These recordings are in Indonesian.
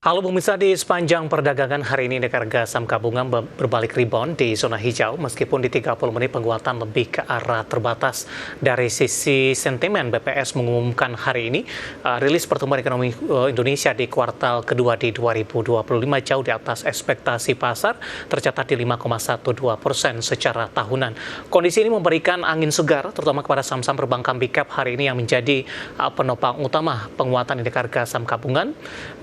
Halo pemirsa, di sepanjang perdagangan hari ini indeks harga saham gabungan berbalik rebound di zona hijau meskipun di 30 menit penguatan lebih ke arah terbatas. Dari sisi sentimen, BPS mengumumkan hari ini rilis pertumbuhan ekonomi Indonesia di kuartal kedua di 2025 jauh di atas ekspektasi pasar, tercatat di 5,12% secara tahunan. Kondisi ini memberikan angin segar terutama kepada saham-saham perbankan big cap hari ini yang menjadi penopang utama penguatan indeks harga saham gabungan,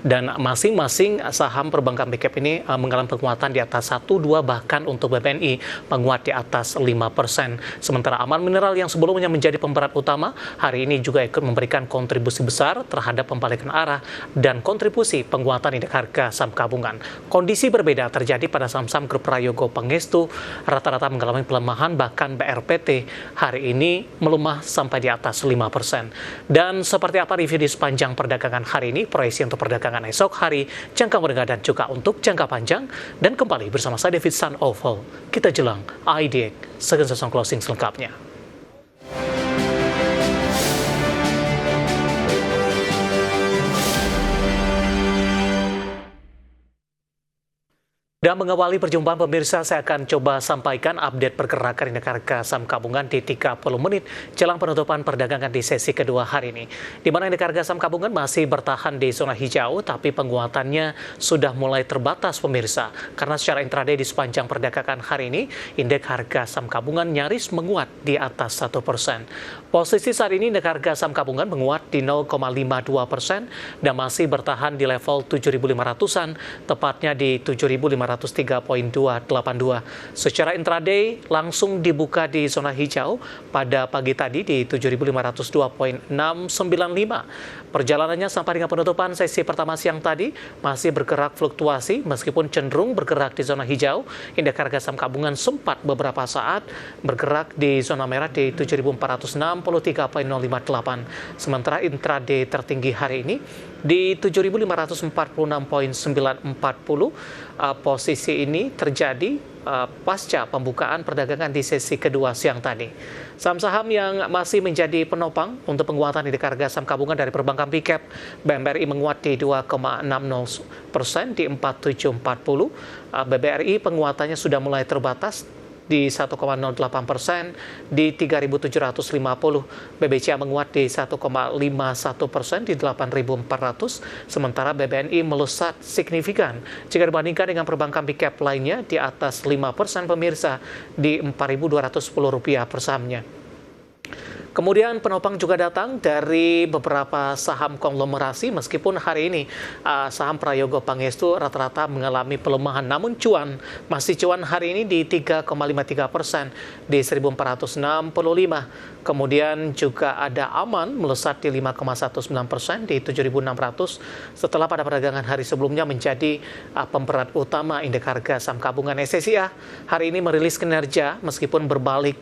dan masing-masing saham perbankan big cap ini mengalami penguatan di atas 1, 2, bahkan untuk BBNI menguat di atas 5%. Sementara Aman Mineral yang sebelumnya menjadi pemberat utama, hari ini juga ikut memberikan kontribusi besar terhadap pembalikan arah dan kontribusi penguatan indeks harga saham gabungan. Kondisi berbeda terjadi pada saham-saham grup Prayogo Pangestu, rata-rata mengalami pelemahan, bahkan BRPT hari ini melemah sampai di atas 5%. Dan seperti apa review di sepanjang perdagangan hari ini, proyeksi untuk perdagangan esok hari, jangka menengah dan juga untuk jangka panjang. Dan kembali bersama saya David Sun Oval, kita jelang IDX second session closing selengkapnya. Dan mengawali perjumpaan pemirsa, saya akan coba sampaikan update pergerakan indeks harga saham gabungan di 30 menit jelang penutupan perdagangan di sesi kedua hari ini. Di mana indeks harga saham gabungan masih bertahan di zona hijau, tapi penguatannya sudah mulai terbatas pemirsa. Karena secara intraday di sepanjang perdagangan hari ini, indeks harga saham gabungan nyaris menguat di atas 1%. Posisi saat ini indeks harga saham gabungan menguat di 0,52% dan masih bertahan di level 7.500-an, tepatnya di 7.503,282. Secara intraday langsung dibuka di zona hijau pada pagi tadi di 7.502,695. Perjalanannya sampai dengan penutupan sesi pertama siang tadi masih bergerak fluktuasi meskipun cenderung bergerak di zona hijau. Indeks harga saham gabungan sempat beberapa saat bergerak di zona merah di 7.463,058. Sementara intraday tertinggi hari ini di 7.546,940. Posisi ini terjadi pasca pembukaan perdagangan di sesi kedua siang tadi. Saham-saham yang masih menjadi penopang untuk penguatan indeks harga saham gabungan dari perbankan big cap, BMRI menguat di 2,60% di 4740. BBRI penguatannya sudah mulai terbatas di 1,08% di 3.750. BBCA menguat di 1,51% di 8.400. Sementara BBNI melesat signifikan jika dibandingkan dengan perbankan big cap lainnya di atas 5% pemirsa di Rp4.210 per sahamnya. Kemudian penopang juga datang dari beberapa saham konglomerasi, meskipun hari ini saham Prayogo Pangestu rata-rata mengalami pelemahan, namun masih cuan hari ini di 3,53% di 1.465. Kemudian juga ada Aman melesat di 5,19% di 7.600 setelah pada perdagangan hari sebelumnya menjadi pemberat utama indeks harga saham gabungan. SSIA hari ini merilis kinerja meskipun berbalik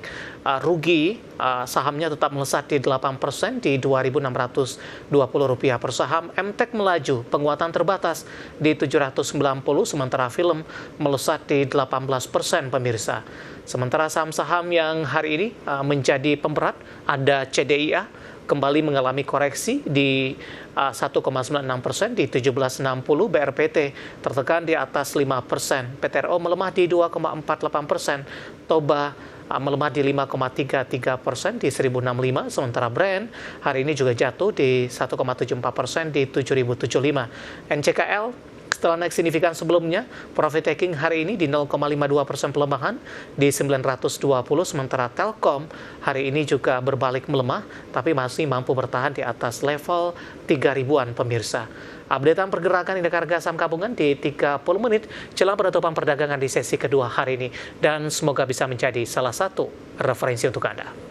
rugi, sahamnya tetap melesat di 8% di Rp2.620 per saham. MTEK melaju penguatan terbatas di 790, sementara film melesat di 18% pemirsa. Sementara saham-saham yang hari ini menjadi pemberat ada CDIA kembali mengalami koreksi di 1,96% di 1760. BRPT tertekan di atas 5%. PTRO melemah di 2,48%. Toba melemah di 5,33% di 1065, sementara Brand hari ini juga jatuh di 1,74% di 7075. NCKL setelah naik signifikan sebelumnya, profit taking hari ini di 0,52% pelemahan di 920, sementara Telkom hari ini juga berbalik melemah, tapi masih mampu bertahan di atas level 3.000-an pemirsa. Updatean pergerakan indeks harga saham gabungan di 30 menit jelang penutupan perdagangan di sesi kedua hari ini, dan semoga bisa menjadi salah satu referensi untuk Anda.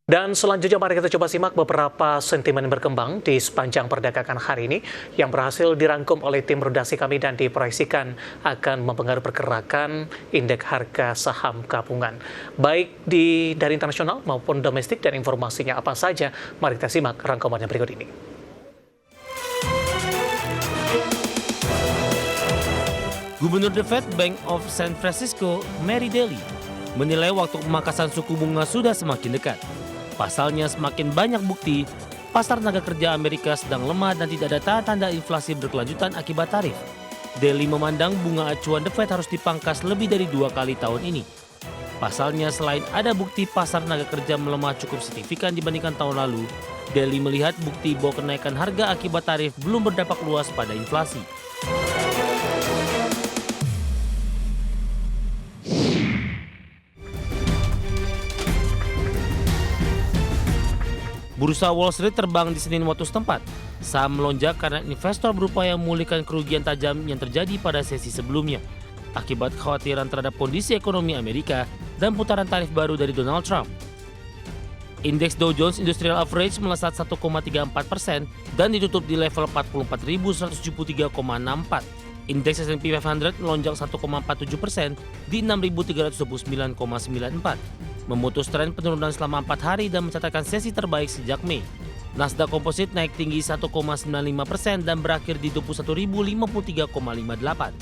Dan selanjutnya mari kita coba simak beberapa sentimen berkembang di sepanjang perdagangan hari ini yang berhasil dirangkum oleh tim redaksi kami dan diproyeksikan akan mempengaruhi pergerakan indeks harga saham gabungan. Baik dari internasional maupun domestik, dan informasinya apa saja, mari kita simak rangkumannya berikut ini. Gubernur The Fed Bank of San Francisco, Mary Daly, menilai waktu pemangkasan suku bunga sudah semakin dekat. Pasalnya semakin banyak bukti pasar tenaga kerja Amerika sedang lemah dan tidak ada tanda-tanda inflasi berkelanjutan akibat tarif. Daily memandang bunga acuan The Fed harus dipangkas lebih dari 2 kali tahun ini. Pasalnya selain ada bukti pasar tenaga kerja melemah cukup signifikan dibandingkan tahun lalu, Daily melihat bukti bahwa kenaikan harga akibat tarif belum berdampak luas pada inflasi. Bursa Wall Street terbang di Senin waktu setempat. Saham melonjak karena investor berupaya memulihkan kerugian tajam yang terjadi pada sesi sebelumnya akibat kekhawatiran terhadap kondisi ekonomi Amerika dan putaran tarif baru dari Donald Trump. Indeks Dow Jones Industrial Average melesat 1,34% dan ditutup di level 44.173,64. Indeks S&P 500 melonjak 1,47% di 6.329,94. Memutus tren penurunan selama 4 hari dan mencatatkan sesi terbaik sejak Mei. Nasdaq Composite naik tinggi 1,95% dan berakhir di 21.053,58.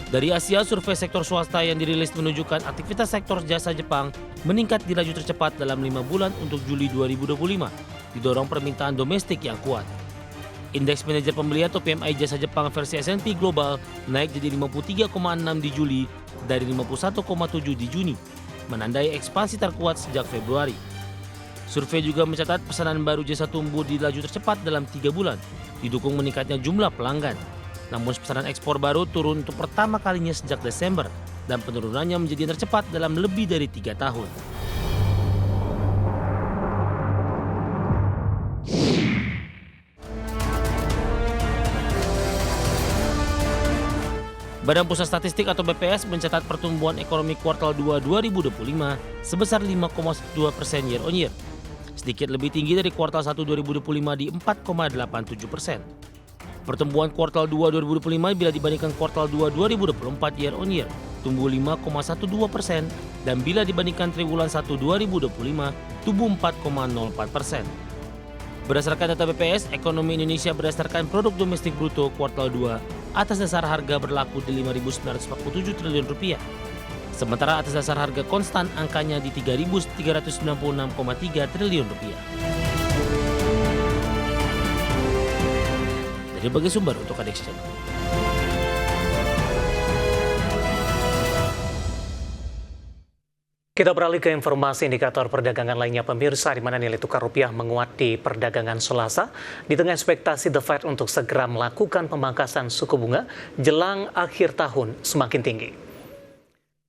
Dari Asia, survei sektor swasta yang dirilis menunjukkan aktivitas sektor jasa Jepang meningkat di laju tercepat dalam 5 bulan untuk Juli 2025, didorong permintaan domestik yang kuat. Indeks manajer pembelian atau PMI jasa Jepang versi S&P Global naik jadi 53,6 di Juli dari 51,7 di Juni, menandai ekspansi terkuat sejak Februari. Survei juga mencatat pesanan baru jasa tumbuh di laju tercepat dalam 3 bulan, didukung meningkatnya jumlah pelanggan. Namun pesanan ekspor baru turun untuk pertama kalinya sejak Desember dan penurunannya menjadi yang tercepat dalam lebih dari 3 tahun. Badan Pusat Statistik atau BPS mencatat pertumbuhan ekonomi kuartal 2 2025 sebesar 5,2% year on year, sedikit lebih tinggi dari kuartal 1 2025 di 4,87%. Pertumbuhan kuartal 2 2025 bila dibandingkan kuartal 2 2024 year on year tumbuh 5,12% dan bila dibandingkan triwulan 1 2025 tumbuh 4,04%. Berdasarkan data BPS, ekonomi Indonesia berdasarkan produk domestik bruto kuartal 2 atas dasar harga berlaku di Rp5.947 triliun. Sementara atas dasar harga konstan angkanya di Rp3.396,3 triliun. Dari berbagai sumber untuk Adex Channel. Kita beralih ke informasi indikator perdagangan lainnya pemirsa, di mana nilai tukar rupiah menguat di perdagangan Selasa di tengah ekspektasi The Fed untuk segera melakukan pemangkasan suku bunga jelang akhir tahun semakin tinggi.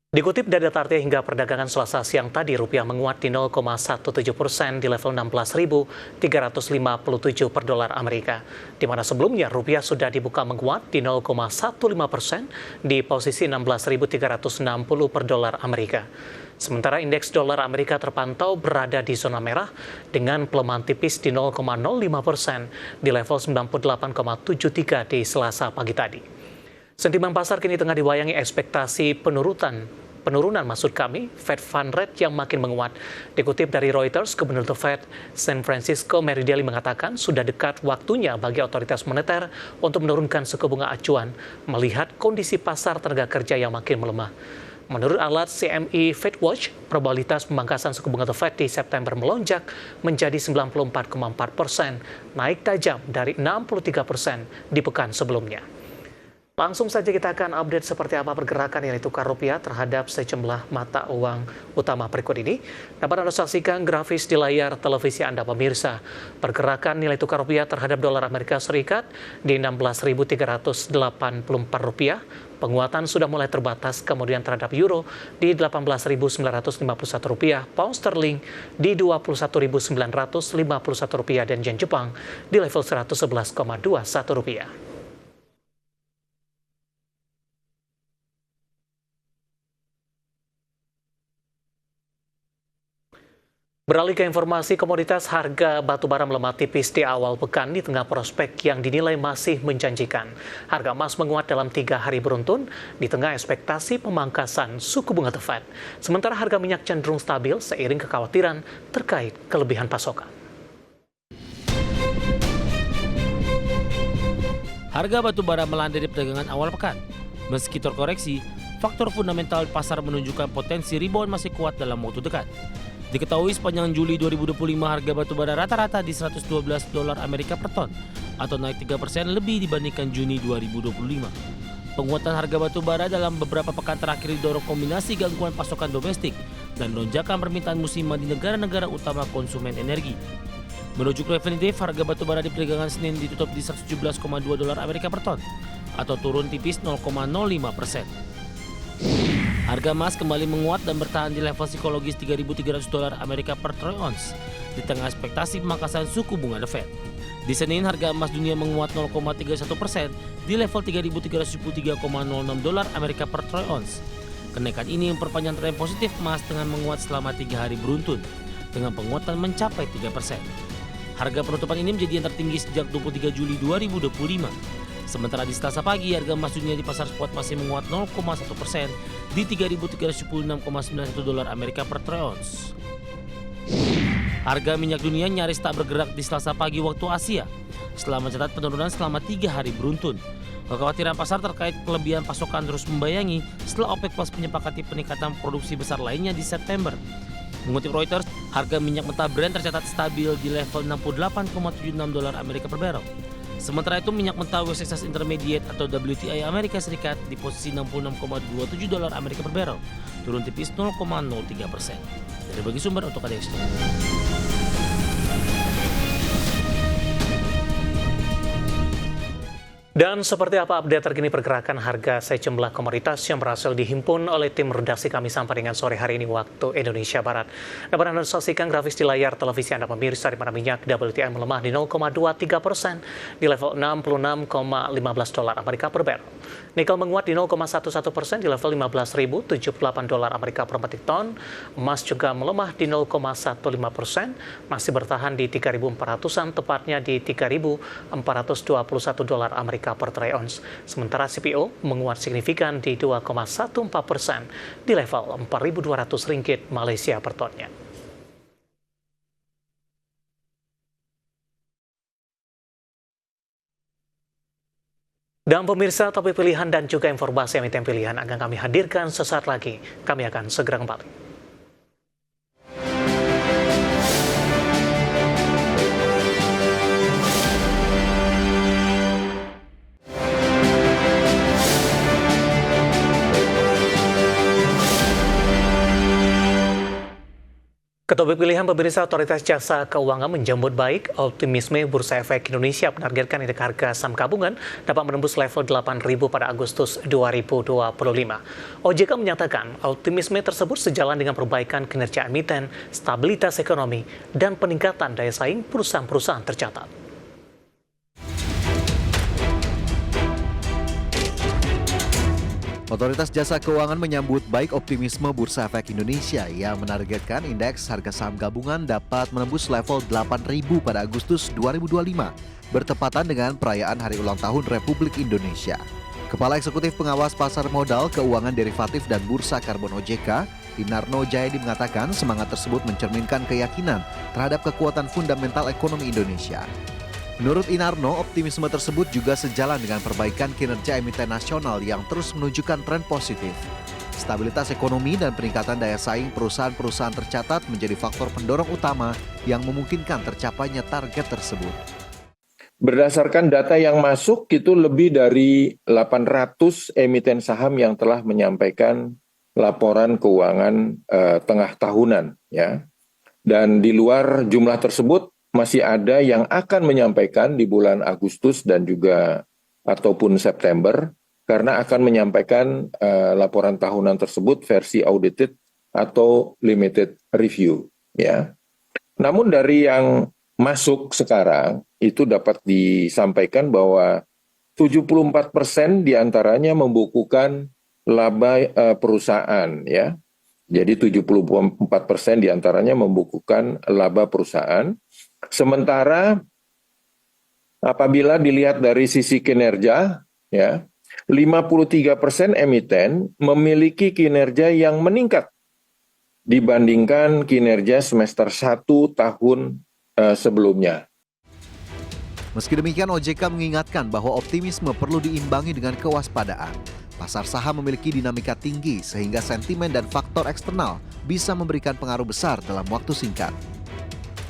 Dikutip dari data RT hingga perdagangan Selasa siang tadi, rupiah menguat di 0,17% di level 16.357 per dolar Amerika, di mana sebelumnya rupiah sudah dibuka menguat di 0,15% di posisi 16.360 per dolar Amerika. Sementara indeks dolar Amerika terpantau berada di zona merah dengan pelemahan tipis di 0,05% di level 98,73 di Selasa pagi tadi. Sentimen pasar kini tengah dibayangi ekspektasi penurunan Fed Fund Rate yang makin menguat. Dikutip dari Reuters, Gubernur The Fed San Francisco Mary Daly mengatakan sudah dekat waktunya bagi otoritas moneter untuk menurunkan suku bunga acuan melihat kondisi pasar tenaga kerja yang makin melemah. Menurut alat CME FedWatch, probabilitas pemangkasan suku bunga The Fed di September melonjak menjadi 94,4%, naik tajam dari 63% di pekan sebelumnya. Langsung saja kita akan update seperti apa pergerakan nilai tukar rupiah terhadap sejumlah mata uang utama berikut ini. Dapat Anda saksikan grafis di layar televisi Anda pemirsa. Pergerakan nilai tukar rupiah terhadap dolar Amerika Serikat di Rp16.384. Penguatan sudah mulai terbatas, kemudian terhadap euro di Rp18.951, pound sterling di Rp21.951 dan yen Jepang di level Rp111,21. Beralih ke informasi komoditas, harga batubara melemah tipis di awal pekan di tengah prospek yang dinilai masih menjanjikan. Harga emas menguat dalam 3 hari beruntun di tengah ekspektasi pemangkasan suku bunga The Fed. Sementara harga minyak cenderung stabil seiring kekhawatiran terkait kelebihan pasokan. Harga batu bara melandai di perdagangan awal pekan. Meski terkoreksi, faktor fundamental pasar menunjukkan potensi rebound masih kuat dalam waktu dekat. Diketahui sepanjang Juli 2025 harga batu bara rata-rata di $112 Amerika per ton atau naik 3% lebih dibandingkan Juni 2025. Penguatan harga batu bara dalam beberapa pekan terakhir didorong kombinasi gangguan pasokan domestik dan lonjakan permintaan musiman di negara-negara utama konsumen energi. Merujuk definitif, harga batu bara di perdagangan Senin ditutup di $117,2 Amerika per ton atau turun tipis 0,05%. Harga emas kembali menguat dan bertahan di level psikologis $3.300 Amerika per troy ounce di tengah ekspektasi pemangkasan suku bunga The Fed. Di Senin, harga emas dunia menguat 0,31% di level $3.373,06 Amerika per troy ounce. Kenaikan ini memperpanjang tren positif emas dengan menguat selama 3 hari beruntun dengan penguatan mencapai 3%. Harga penutupan ini menjadi yang tertinggi sejak 23 Juli 2025. Sementara di Selasa pagi, harga emas dunia di pasar spot masih menguat 0,1% di $3.316,91 Amerika per troy ounce. Harga minyak dunia nyaris tak bergerak di Selasa pagi waktu Asia setelah mencatat penurunan selama 3 hari beruntun. Kekhawatiran pasar terkait kelebihan pasokan terus membayangi setelah OPEC Plus menyepakati peningkatan produksi besar lainnya di September. Mengutip Reuters, harga minyak mentah Brent tercatat stabil di level $68,76 Amerika per barrel. Sementara itu, minyak mentah West Texas Intermediate atau WTI Amerika Serikat di posisi $66,27 Amerika per barrel, turun tipis 0,03%. Dari bagi sumber untuk ADX. Dan seperti apa update terkini pergerakan harga sejumlah komoditas yang berhasil dihimpun oleh tim redaksi kami sampai dengan sore hari ini waktu Indonesia Barat. Dapat Anda saksikan grafis di layar televisi Anda pemirsa, di mana minyak WTI melemah di 0,23% di level $66,15 Amerika per barrel. Nikel menguat di 0,11% di level $15.078 Amerika per metrik ton. Emas juga melemah di 0,15%, masih bertahan di 3.400-an, tepatnya di $3.421 Amerika per troy ounce. Sementara CPO menguat signifikan di 2,14% di level Rp4.200 Malaysia per tonnya. Dan pemirsa, topik pilihan dan juga informasi emiten pilihan akan kami hadirkan sesaat lagi. Kami akan segera kembali. Ketopik pilihan pemirsa, Otoritas Jasa Keuangan menjemput baik optimisme Bursa Efek Indonesia menargetkan indeks harga saham gabungan dapat menembus level 8.000 pada Agustus 2025. OJK menyatakan optimisme tersebut sejalan dengan perbaikan kinerja emiten, stabilitas ekonomi, dan peningkatan daya saing perusahaan-perusahaan tercatat. Otoritas Jasa Keuangan menyambut baik optimisme Bursa Efek Indonesia yang menargetkan indeks harga saham gabungan dapat menembus level 8.000 pada Agustus 2025, bertepatan dengan perayaan Hari Ulang Tahun Republik Indonesia. Kepala Eksekutif Pengawas Pasar Modal, Keuangan Derivatif dan Bursa Karbon OJK, Inarno Jayadi mengatakan semangat tersebut mencerminkan keyakinan terhadap kekuatan fundamental ekonomi Indonesia. Menurut Inarno, optimisme tersebut juga sejalan dengan perbaikan kinerja emiten nasional yang terus menunjukkan tren positif. Stabilitas ekonomi dan peningkatan daya saing perusahaan-perusahaan tercatat menjadi faktor pendorong utama yang memungkinkan tercapainya target tersebut. Berdasarkan data yang masuk, itu lebih dari 800 emiten saham yang telah menyampaikan laporan keuangan tengah tahunan, ya. Dan di luar jumlah tersebut, masih ada yang akan menyampaikan di bulan Agustus dan juga ataupun September, karena akan menyampaikan laporan tahunan tersebut versi audited atau limited review, ya. Namun dari yang masuk sekarang itu dapat disampaikan bahwa 74% diantaranya membukukan laba perusahaan, ya. Jadi 74% diantaranya membukukan laba perusahaan. Sementara apabila dilihat dari sisi kinerja, ya, 53% emiten memiliki kinerja yang meningkat dibandingkan kinerja semester 1 tahun sebelumnya. Meski demikian, OJK mengingatkan bahwa optimisme perlu diimbangi dengan kewaspadaan. Pasar saham memiliki dinamika tinggi sehingga sentimen dan faktor eksternal bisa memberikan pengaruh besar dalam waktu singkat.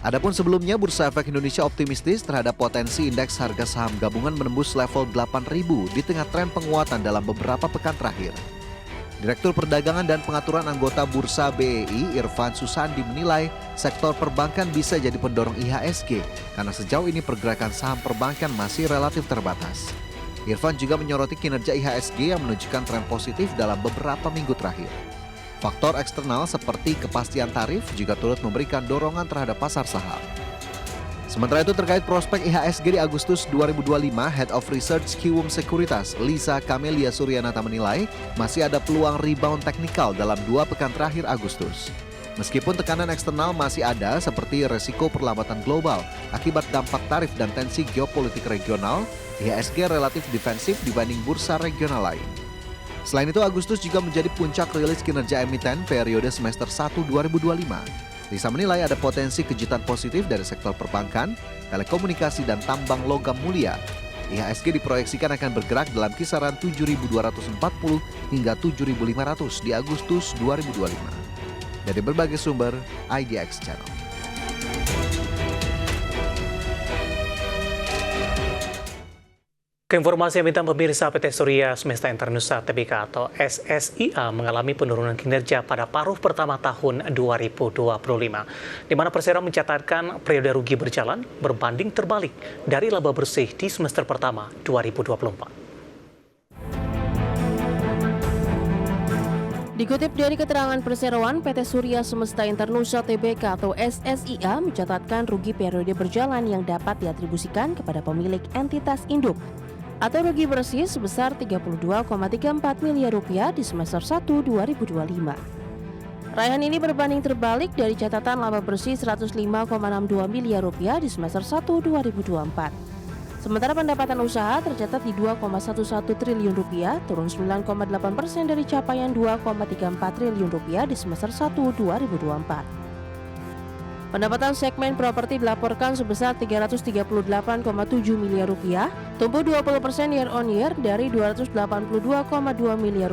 Adapun sebelumnya, Bursa Efek Indonesia optimistis terhadap potensi indeks harga saham gabungan menembus level 8.000 di tengah tren penguatan dalam beberapa pekan terakhir. Direktur Perdagangan dan Pengaturan Anggota Bursa BEI, Irfan Susandi, menilai sektor perbankan bisa jadi pendorong IHSG karena sejauh ini pergerakan saham perbankan masih relatif terbatas. Irfan juga menyoroti kinerja IHSG yang menunjukkan tren positif dalam beberapa minggu terakhir. Faktor eksternal seperti kepastian tarif juga turut memberikan dorongan terhadap pasar saham. Sementara itu terkait prospek IHSG di Agustus 2025, Head of Research Kiwum Sekuritas, Lisa Camelia Suryanata menilai masih ada peluang rebound teknikal dalam 2 pekan terakhir Agustus. Meskipun tekanan eksternal masih ada seperti resiko perlambatan global akibat dampak tarif dan tensi geopolitik regional, IHSG relatif defensif dibanding bursa regional lain. Selain itu, Agustus juga menjadi puncak rilis kinerja emiten periode semester 1 2025. Lisa menilai ada potensi kejutan positif dari sektor perbankan, telekomunikasi, dan tambang logam mulia. IHSG diproyeksikan akan bergerak dalam kisaran 7.240 hingga 7.500 di Agustus 2025. Dari berbagai sumber, IDX Channel. Keinformasi yang minta pemirsa, PT Surya Semesta Internusa Tbk atau SSIA mengalami penurunan kinerja pada paruh pertama tahun 2025, di mana Persero mencatatkan periode rugi berjalan berbanding terbalik dari laba bersih di semester pertama 2024. Dikutip dari keterangan perseroan, PT Surya Semesta Internusa Tbk atau SSIA mencatatkan rugi periode berjalan yang dapat diatribusikan kepada pemilik entitas induk atau rugi bersih sebesar Rp32,34 miliar di semester 1 2025. Raihan ini berbanding terbalik dari catatan laba bersih Rp105,62 miliar di semester 1 2024. Sementara pendapatan usaha tercatat di Rp2,11 triliun, turun 9,8% dari capaian Rp2,34 triliun di semester 1 2024. Pendapatan segmen properti dilaporkan sebesar Rp338,7 miliar, tumbuh 20% year on year dari Rp282,2 miliar.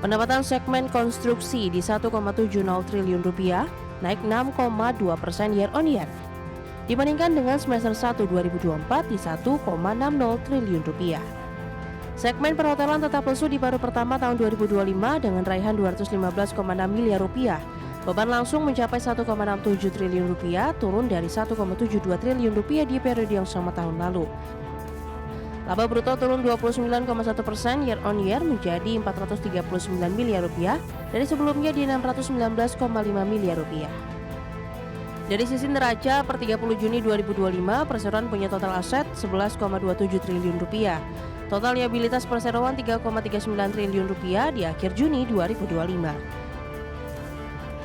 Pendapatan segmen konstruksi di Rp1,70 triliun, naik 6,2% year on year, dibandingkan dengan semester 1 2024 di Rp1,60 triliun. Segmen perhotelan tetap lesu di paruh pertama tahun 2025 dengan raihan Rp215,6 miliar. Beban langsung mencapai Rp1,67 triliun, turun dari Rp1,72 triliun di periode yang sama tahun lalu. Laba bruto turun 29,1% year on year menjadi Rp439 miliar dari sebelumnya di Rp619,5 miliar. Dari sisi neraca, per 30 Juni 2025, perseroan punya total aset Rp11,27 triliun. Total liabilitas perseroan Rp3,39 triliun di akhir Juni 2025.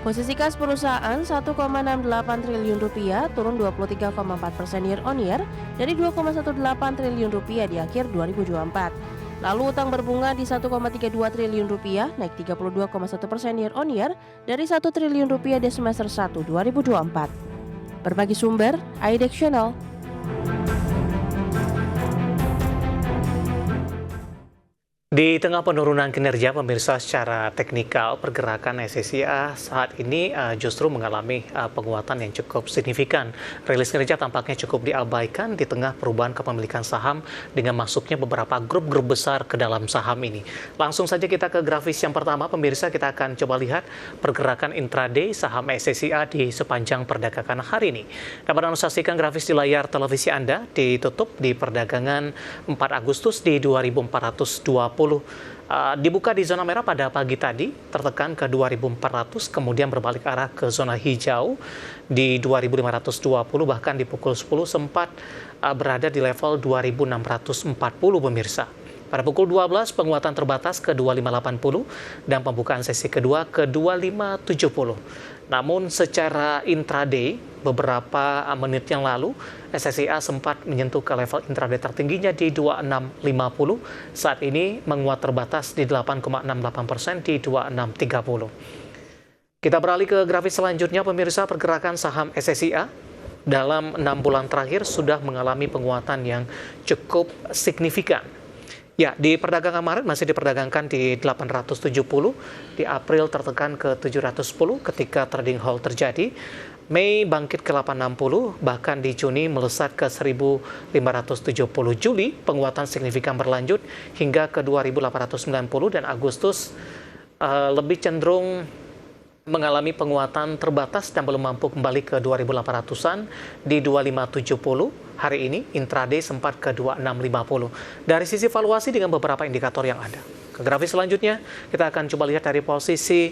Posisi kas perusahaan Rp1,68 triliun, turun 23,4% year on year dari Rp2,18 triliun di akhir 2024. Lalu utang berbunga di Rp1,32 triliun, naik 32,1% year on year dari Rp1 triliun di semester 1 2024. Berbagi sumber, IDX Channel. Di tengah penurunan kinerja pemirsa secara teknikal, pergerakan SSIA saat ini justru mengalami penguatan yang cukup signifikan. Rilis kinerja tampaknya cukup diabaikan di tengah perubahan kepemilikan saham dengan masuknya beberapa grup-grup besar ke dalam saham ini. Langsung saja kita ke grafis yang pertama, pemirsa, kita akan coba lihat pergerakan intraday saham SSIA di sepanjang perdagangan hari ini. Dapat Anda saksikan grafis di layar televisi Anda, ditutup di perdagangan 4 Agustus di 2420. Dibuka di zona merah pada pagi tadi, tertekan ke 2400, kemudian berbalik arah ke zona hijau di 2520, bahkan di pukul 10 sempat berada di level 2640 pemirsa. Pada pukul 12 penguatan terbatas ke 2580 dan pembukaan sesi kedua ke 2570. Namun secara intraday beberapa menit yang lalu SSIA sempat menyentuh ke level intraday tertingginya di 2650. Saat ini menguat terbatas di 8,68% di 2630. Kita beralih ke grafis selanjutnya pemirsa, pergerakan saham SSIA. dalam 6 bulan terakhir sudah mengalami penguatan yang cukup signifikan. Ya, di perdagangan Maret masih diperdagangkan di 870, di April tertekan ke 710 ketika trading halt terjadi. Mei bangkit ke 860, bahkan di Juni melesat ke 1570. Juli penguatan signifikan berlanjut hingga ke 2890 dan Agustus lebih cenderung mengalami penguatan terbatas dan belum mampu kembali ke 2800-an di 2570. Hari ini intraday sempat ke 2650. Dari sisi valuasi dengan beberapa indikator yang ada. Ke grafis selanjutnya, kita akan coba lihat dari posisi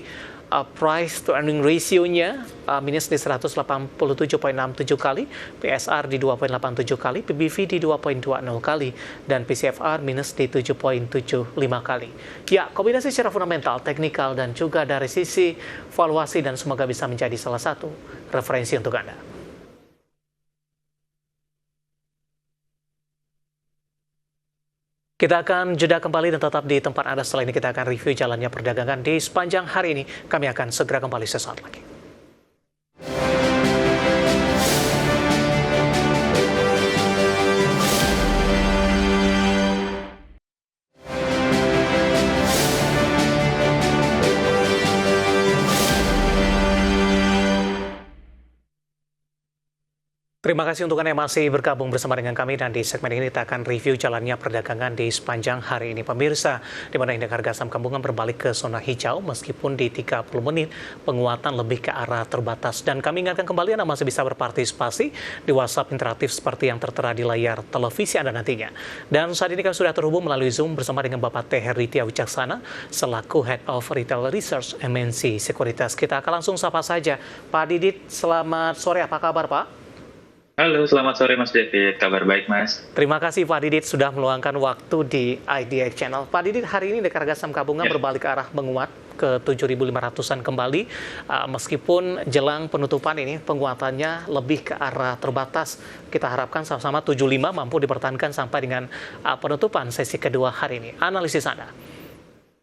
price to earning ratio-nya minus di 187.67 kali, PSR di 2.87 kali, PBV di 2.20 kali, dan PCFR minus di 7.75 kali. Ya, kombinasi secara fundamental, teknikal, dan juga dari sisi valuasi dan semoga bisa menjadi salah satu referensi untuk Anda. Kita akan jeda kembali dan tetap di tempat Anda. Setelah ini kita akan review jalannya perdagangan di sepanjang hari ini. Kami akan segera kembali sesaat lagi. Terima kasih untuk Anda yang masih bergabung bersama dengan kami dan di segmen ini kita akan review jalannya perdagangan di sepanjang hari ini. Pemirsa, di mana indeks harga saham gabungan berbalik ke zona hijau meskipun di 30 menit penguatan lebih ke arah terbatas. Dan kami ingatkan kembali Anda masih bisa berpartisipasi di WhatsApp interaktif seperti yang tertera di layar televisi Anda nantinya. Dan saat ini kami sudah terhubung melalui Zoom bersama dengan Bapak T. Heritia Wicaksana selaku Head of Retail Research MNC Sekuritas. Kita akan langsung sapa saja. Pak Didit, selamat sore. Apa kabar Pak? Halo, selamat sore Mas David. Kabar baik, Mas. Terima kasih Pak Didit sudah meluangkan waktu di IDX Channel. Pak Didit, hari ini indeks harga saham gabungan berbalik ke arah menguat ke 7.500-an kembali. Meskipun jelang penutupan ini penguatannya lebih ke arah terbatas. Kita harapkan sama-sama 75 mampu dipertahankan sampai dengan penutupan sesi kedua hari ini. Analisis Anda.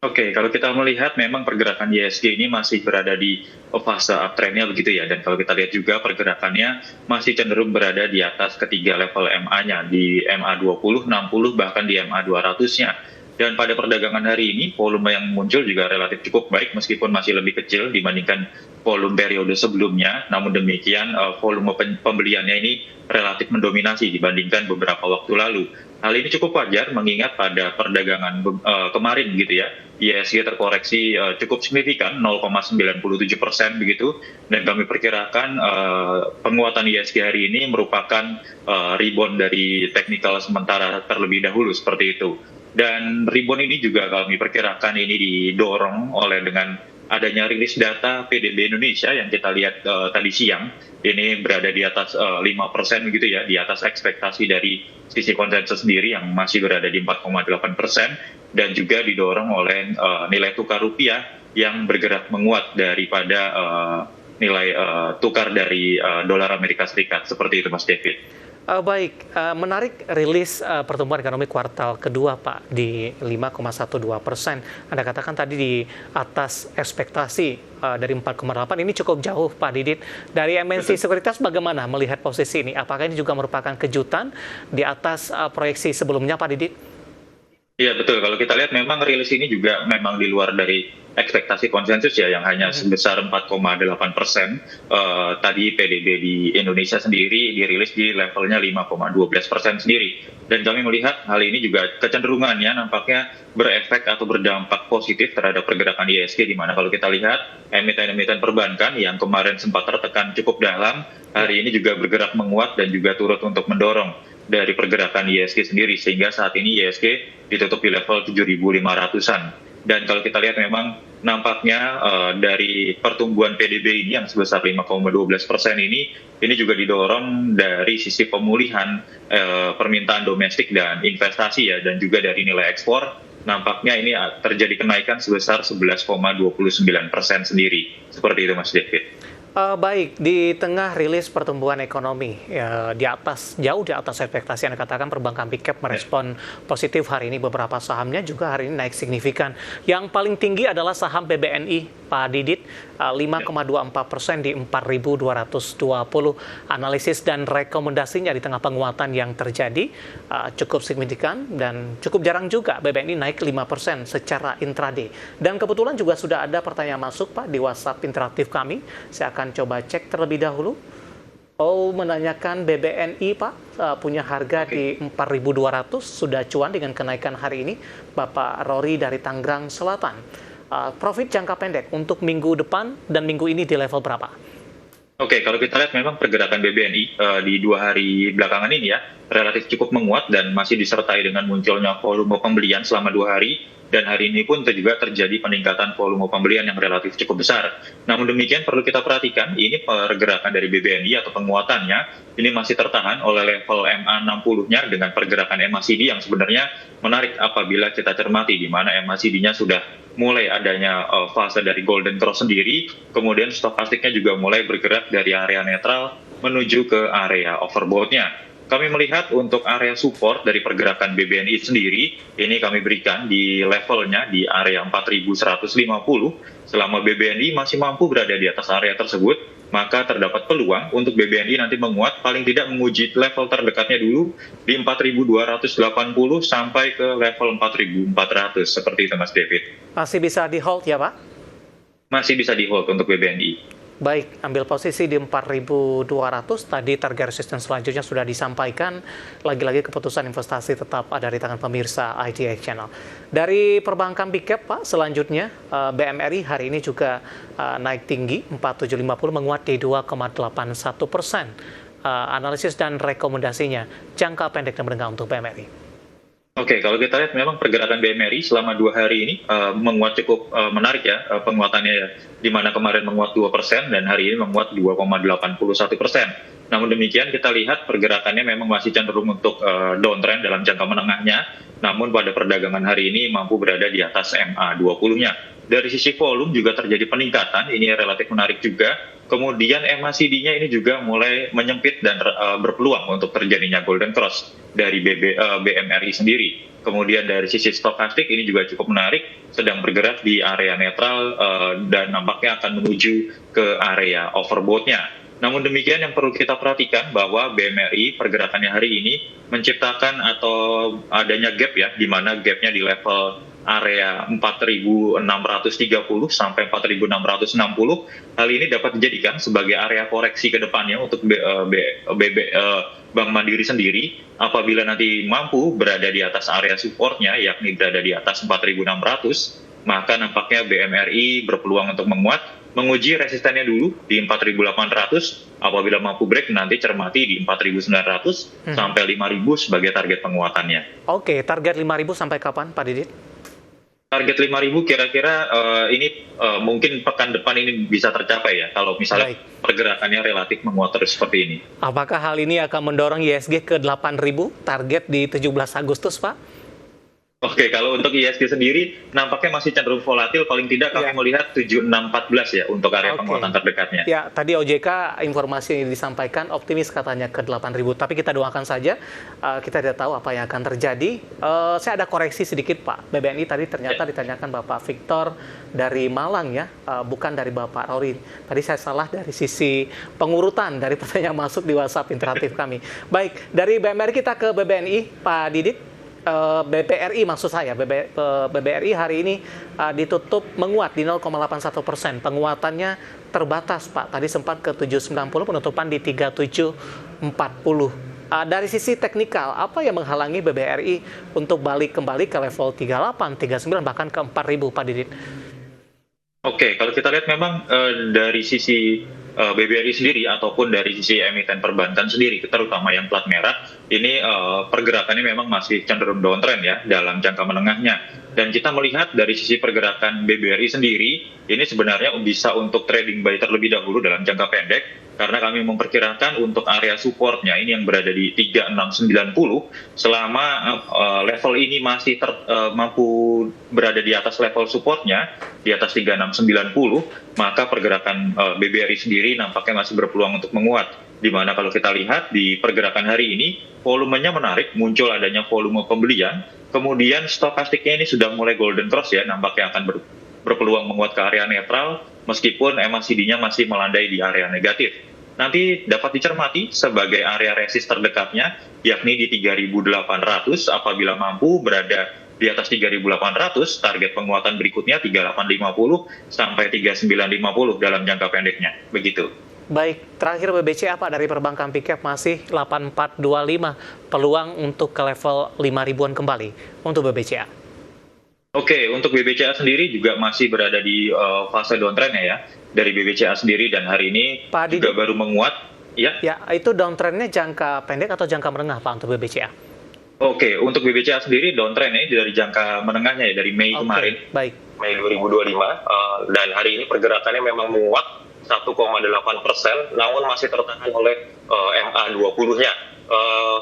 Oke, kalau kita melihat memang pergerakan IHSG ini masih berada di fase uptrend-nya begitu ya. Dan kalau kita lihat juga pergerakannya masih cenderung berada di atas ketiga level MA-nya, di MA 20, 60, bahkan di MA 200-nya. Dan pada perdagangan hari ini, volume yang muncul juga relatif cukup baik meskipun masih lebih kecil dibandingkan volume periode sebelumnya. Namun demikian, volume pembeliannya ini relatif mendominasi dibandingkan beberapa waktu lalu. Hal ini cukup wajar mengingat pada perdagangan kemarin gitu ya, IHSG terkoreksi cukup signifikan 0,97% begitu, dan kami perkirakan penguatan IHSG hari ini merupakan rebound dari teknikal sementara terlebih dahulu seperti itu. Dan rebound ini juga kami perkirakan ini didorong oleh dengan adanya rilis data PDB Indonesia yang kita lihat tadi siang, ini berada di atas 5% begitu ya, di atas ekspektasi dari sisi konsensus sendiri yang masih berada di 4,8%, dan juga didorong oleh nilai tukar rupiah yang bergerak menguat daripada nilai tukar dari dolar Amerika Serikat. Seperti itu Mas David. Baik, menarik rilis pertumbuhan ekonomi kuartal kedua Pak di 5,12%. Anda katakan tadi di atas ekspektasi dari 4,8, ini cukup jauh Pak Didit. Dari MNC Sekuritas bagaimana melihat posisi ini? Apakah ini juga merupakan kejutan di atas proyeksi sebelumnya Pak Didit? Iya betul, kalau kita lihat memang rilis ini juga memang di luar dari ekspektasi konsensus ya, yang hanya sebesar 4,8%. Tadi PDB di Indonesia sendiri dirilis di levelnya 5,12% sendiri. Dan kami melihat hal ini juga kecenderungannya nampaknya berefek atau berdampak positif terhadap pergerakan IHSG, di mana kalau kita lihat emiten-emiten perbankan yang kemarin sempat tertekan cukup dalam, hari ini juga bergerak menguat dan juga turut untuk mendorong dari pergerakan IHSG sendiri, sehingga saat ini IHSG ditutup di level 7.500-an. Dan kalau kita lihat memang nampaknya dari pertumbuhan PDB ini yang sebesar 5,12% ini juga didorong dari sisi pemulihan permintaan domestik dan investasi ya, dan juga dari nilai ekspor. Nampaknya ini terjadi kenaikan sebesar 11,29% sendiri. Seperti itu Mas David. Baik, di tengah rilis pertumbuhan ekonomi jauh di atas ekspektasi, Anda katakan perbankan big cap merespon positif hari ini, beberapa sahamnya juga hari ini naik signifikan. Yang paling tinggi adalah saham BBNI, Pak Didit, 5,24% di 4.220. Analisis dan rekomendasinya di tengah penguatan yang terjadi cukup signifikan dan cukup jarang juga BBNI naik 5% secara intraday. Dan kebetulan juga sudah ada pertanyaan masuk, Pak, di WhatsApp interaktif kami. Saya akan coba cek terlebih dahulu. Menanyakan BBNI, Pak, punya harga di 4.200, sudah cuan dengan kenaikan hari ini. Bapak Rory dari Tangerang Selatan. Profit jangka pendek untuk minggu depan dan minggu ini di level berapa? Oke, kalau kita lihat memang pergerakan BBNI di 2 hari belakangan ini ya, relatif cukup menguat dan masih disertai dengan munculnya volume pembelian selama 2 hari. Dan hari ini pun juga terjadi peningkatan volume pembelian yang relatif cukup besar. Namun demikian perlu kita perhatikan, ini pergerakan dari BBNI atau penguatannya, ini masih tertahan oleh level MA60-nya dengan pergerakan MACD yang sebenarnya menarik apabila kita cermati, di mana MACD-nya sudah mulai adanya fase dari golden cross sendiri, kemudian stokastiknya juga mulai bergerak dari area netral menuju ke area overbought-nya. Kami melihat untuk area support dari pergerakan BBNI sendiri, ini kami berikan di levelnya di area 4.150. Selama BBNI masih mampu berada di atas area tersebut, maka terdapat peluang untuk BBNI nanti menguat, paling tidak menguji level terdekatnya dulu di 4.280 sampai ke level 4.400, seperti itu Mas David. Masih bisa di hold ya, Pak? Masih bisa di hold untuk BBNI. Baik, ambil posisi di 4.200, tadi target resistance selanjutnya sudah disampaikan, lagi-lagi keputusan investasi tetap ada di tangan pemirsa IDX Channel. Dari perbankan big cap, Pak, selanjutnya BMRI hari ini juga naik tinggi, 4750 menguat di 2,81%. Analisis dan rekomendasinya, jangka pendek dan menengah untuk BMRI. Oke, kalau kita lihat memang pergerakan BMRI selama 2 hari ini menguat cukup menarik ya, penguatannya ya, di mana kemarin menguat 2% dan hari ini menguat 2,81%. Namun demikian kita lihat pergerakannya memang masih cenderung untuk downtrend dalam jangka menengahnya, namun pada perdagangan hari ini mampu berada di atas MA20-nya. Dari sisi volume juga terjadi peningkatan, ini relatif menarik juga. Kemudian MACD-nya ini juga mulai menyempit dan berpeluang untuk terjadinya golden cross dari BMRI sendiri. Kemudian dari sisi stokastik ini juga cukup menarik, sedang bergerak di area netral dan nampaknya akan menuju ke area overbought-nya. Namun demikian yang perlu kita perhatikan bahwa BMRI pergerakannya hari ini menciptakan atau adanya gap ya, di mana gapnya di level area 4.630 sampai 4.660. Hal ini dapat dijadikan sebagai area koreksi ke depannya untuk Bank Mandiri sendiri. Apabila nanti mampu berada di atas area supportnya, yakni berada di atas 4.600, maka nampaknya BMRI berpeluang untuk menguat, menguji resistennya dulu di 4.800. Apabila mampu break, nanti cermati di 4.900 sampai 5.000 sebagai target penguatannya. Oke, target 5.000 sampai kapan, Pak Didit? Target 5.000 kira-kira ini mungkin pekan depan ini bisa tercapai ya, kalau misalnya pergerakannya relatif menguat terus seperti ini. Apakah hal ini akan mendorong ISG ke 8.000 target di 17 Agustus, Pak? Oke, kalau untuk ISG sendiri nampaknya masih cenderung volatil, paling tidak kami melihat 7614 ya untuk area penguatan terdekatnya. Ya, tadi OJK informasi yang disampaikan optimis katanya ke 8.000, tapi kita doakan saja, kita tidak tahu apa yang akan terjadi. Saya ada koreksi sedikit, Pak. BBNI tadi ternyata ditanyakan Bapak Victor dari Malang ya, bukan dari Bapak Rory. Tadi saya salah dari sisi pengurutan dari pertanyaan masuk di WhatsApp interaktif kami. Baik, dari BMRI kita ke BBNI, Pak Didit. BBRI maksud saya, BBRI hari ini ditutup menguat di 0,81%. Penguatannya terbatas, Pak. Tadi sempat ke 790, penutupan di 3740. Dari sisi teknikal, apa yang menghalangi BBRI untuk balik kembali ke level 38, 39, bahkan ke 4.000, Pak Didit? Oke, kalau kita lihat memang dari sisi BBRI sendiri ataupun dari sisi emiten perbankan sendiri, terutama yang plat merah, ini pergerakannya memang masih cenderung downtrend ya dalam jangka menengahnya. Dan kita melihat dari sisi pergerakan BBRI sendiri, ini sebenarnya bisa untuk trading buy terlebih dahulu dalam jangka pendek. karena kami memperkirakan untuk area supportnya ini yang berada di 3690, selama level ini masih mampu berada di atas level supportnya, di atas 3690, maka pergerakan BBRI sendiri nampaknya masih berpeluang untuk menguat. Di mana kalau kita lihat di pergerakan hari ini, volumenya menarik, muncul adanya volume pembelian, kemudian stokastiknya ini sudah mulai golden cross ya, nampaknya akan berpeluang menguat ke area netral, meskipun MACD-nya masih melandai di area negatif. Nanti dapat dicermati sebagai area resist terdekatnya, yakni di 3.800, apabila mampu berada di atas 3.800, target penguatan berikutnya 3.850 sampai 3.950 dalam jangka pendeknya. Begitu. Baik, terakhir BBCA Pak dari perbankan Pickup masih 8425, peluang untuk ke level 5.000-an kembali untuk BBCA. Oke, untuk BBCA sendiri juga masih berada di fase downtrend ya, dari BBCA sendiri, dan hari ini Pak juga baru menguat. Ya, itu downtrend-nya jangka pendek atau jangka menengah Pak untuk BBCA? Oke, untuk BBCA sendiri downtrend-nya dari jangka menengahnya ya, dari Mei kemarin, baik. Mei 2025, dan hari ini pergerakannya memang menguat 1,8%, namun masih tertahan oleh MA20-nya.